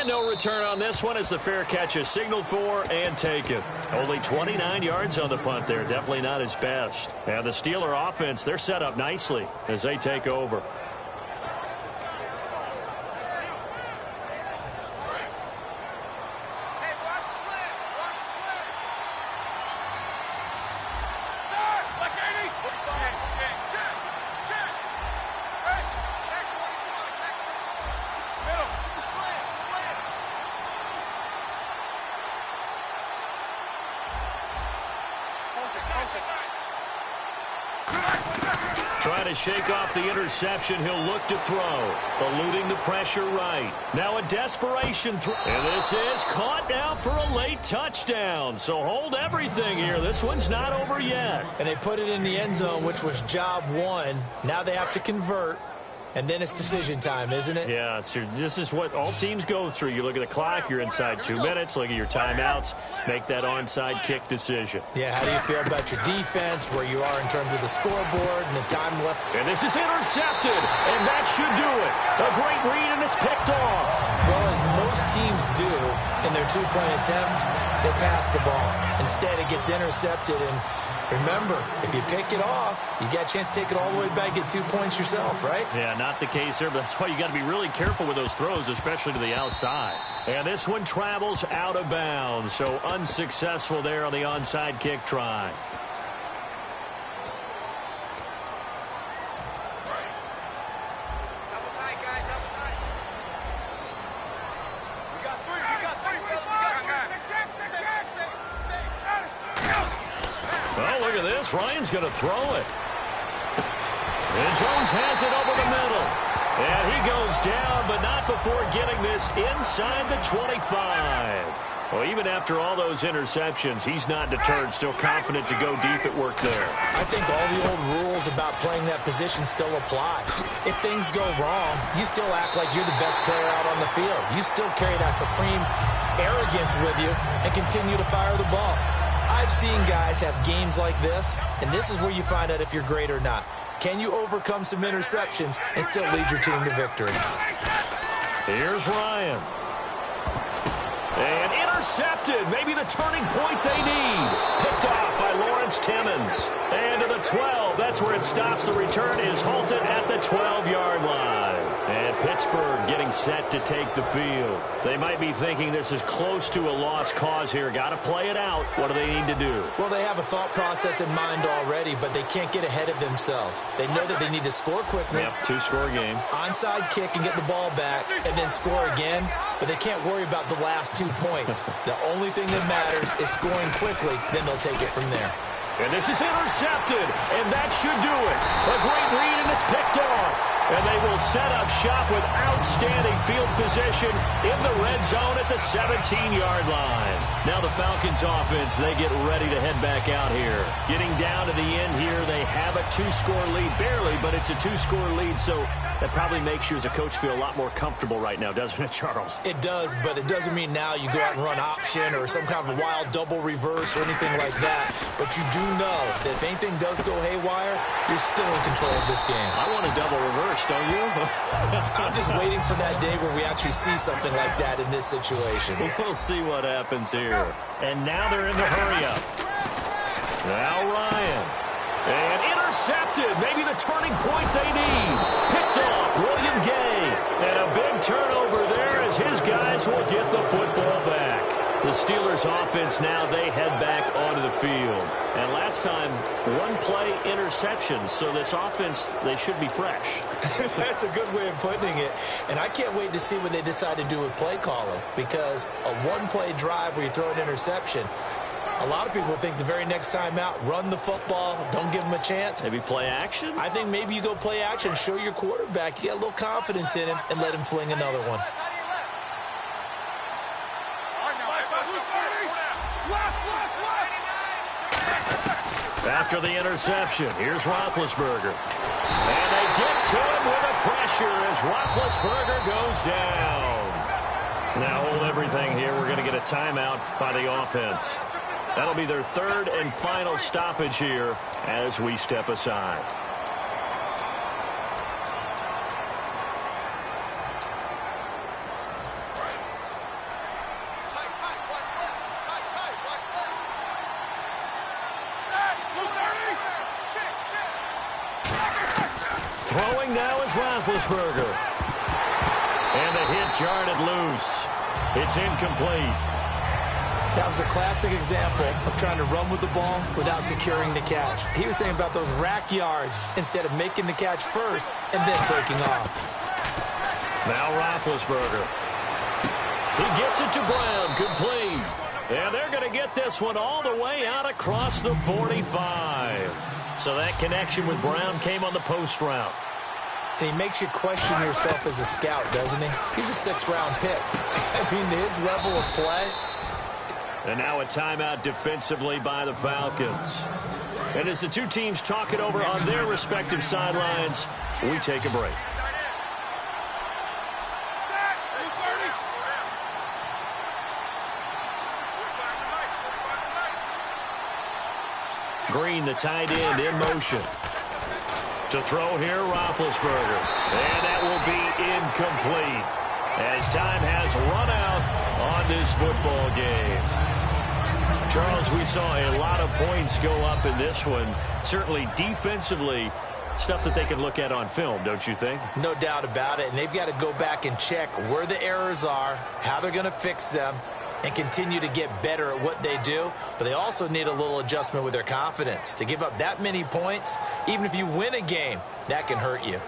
no return on this one as the fair catch is signaled for and taken. Only 29 yards on the punt there. Definitely not his best. And the Steeler offense, they're set up nicely as they take over. Trying to shake off the interception. He'll look to throw. Eluding the pressure right. Now a desperation throw. And this is caught now for a late touchdown. So hold everything here. This one's not over yet. And they put it in the end zone, which was job one. Now they have to convert. And then it's decision time, isn't it? Yeah, so this is what all teams go through. You look at the clock, you're inside 2 minutes. Look at your timeouts. Make that onside kick decision. Yeah, how do you feel about your defense, where you are in terms of the scoreboard and the time left? And this is intercepted, and that should do it. A great read, and it's picked off. Well, as most teams do in their two-point attempt, they pass the ball. Instead, it gets intercepted, and remember, if you pick it off, you got a chance to take it all the way back, get 2 points yourself, right? Yeah, not the case there, but that's why you got to be really careful with those throws, especially to the outside. And this one travels out of bounds, so unsuccessful there on the onside kick try. Oh, look at this. Ryan's going to throw it. And Jones has it over the middle. And he goes down, but not before getting this inside the 25. Well, even after all those interceptions, he's not deterred, still confident to go deep at work there. I think all the old rules about playing that position still apply. If things go wrong, you still act like you're the best player out on the field. You still carry that supreme arrogance with you and continue to fire the ball. I've seen guys have games like this, and this is where you find out if you're great or not. Can you overcome some interceptions and still lead your team to victory? Here's Ryan. And intercepted. Maybe the turning point they need. Picked off by Lawrence Timmons. And to the 12. That's where it stops. The return is halted at the 12-yard line. And Pittsburgh getting set to take the field. They might be thinking this is close to a lost cause here. Got to play it out. What do they need to do? Well, they have a thought process in mind already, but they can't get ahead of themselves. They know that they need to score quickly. Yep, two-score game. Onside kick and get the ball back, and then score again. But they can't worry about the last 2 points. The only thing that matters is scoring quickly. Then they'll take it from there. And this is intercepted, and that should do it. A great read, and it's picked off. And they will set up shop with outstanding field position in the red zone at the 17-yard line. Now the Falcons offense, they get ready to head back out here. Getting down to the end here, they have a two-score lead, barely, but it's a two-score lead, so that probably makes you as a coach feel a lot more comfortable right now, doesn't it, Charles? It does, but it doesn't mean now you go out and run option or some kind of wild double reverse or anything like that. But you do know that if anything does go haywire, you're still in control of this game. I want a double reverse, don't you? I'm just waiting for that day where we actually see something like that in this situation. We'll see what happens here. And now they're in the hurry-up. Now Ryan. And intercepted. Maybe the turning point they need. Picked off William Gay. And a big turnover there as his guys will get the football back. The Steelers offense now, they head back onto the field. And last time, one play interception. So this offense, they should be fresh. That's a good way of putting it. And I can't wait to see what they decide to do with play calling. Because a one-play drive where you throw an interception, a lot of people think the very next time out, run the football, don't give them a chance. Maybe play action? I think maybe you go play action, show your quarterback, you got a little confidence in him, and let him fling another one. After the interception, here's Roethlisberger. And they get to him with a pressure as Roethlisberger goes down. Now hold everything here. We're going to get a timeout by the offense. That'll be their third and final stoppage here as we step aside. Roethlisberger. And the hit jarred it loose. It's incomplete. That was a classic example of trying to run with the ball without securing the catch. He was thinking about those rack yards instead of making the catch first and then taking off. Now Roethlisberger. He gets it to Brown, complete. And they're going to get this one all the way out across the 45. So that connection with Brown came on the post route. And he makes you question yourself as a scout, doesn't he? He's a sixth-round pick. I mean, his level of play. And now a timeout defensively by the Falcons. And as the two teams talk it over on their respective sidelines, we take a break. Green, the tight end, in motion. To throw here, Roethlisberger. And that will be incomplete as time has run out on this football game. Charles, we saw a lot of points go up in this one. Certainly defensively, stuff that they can look at on film, don't you think? No doubt about it. And they've got to go back and check where the errors are, how they're going to fix them, and continue to get better at what they do. But they also need a little adjustment with their confidence. To give up that many points, even if you win a game, that can hurt you.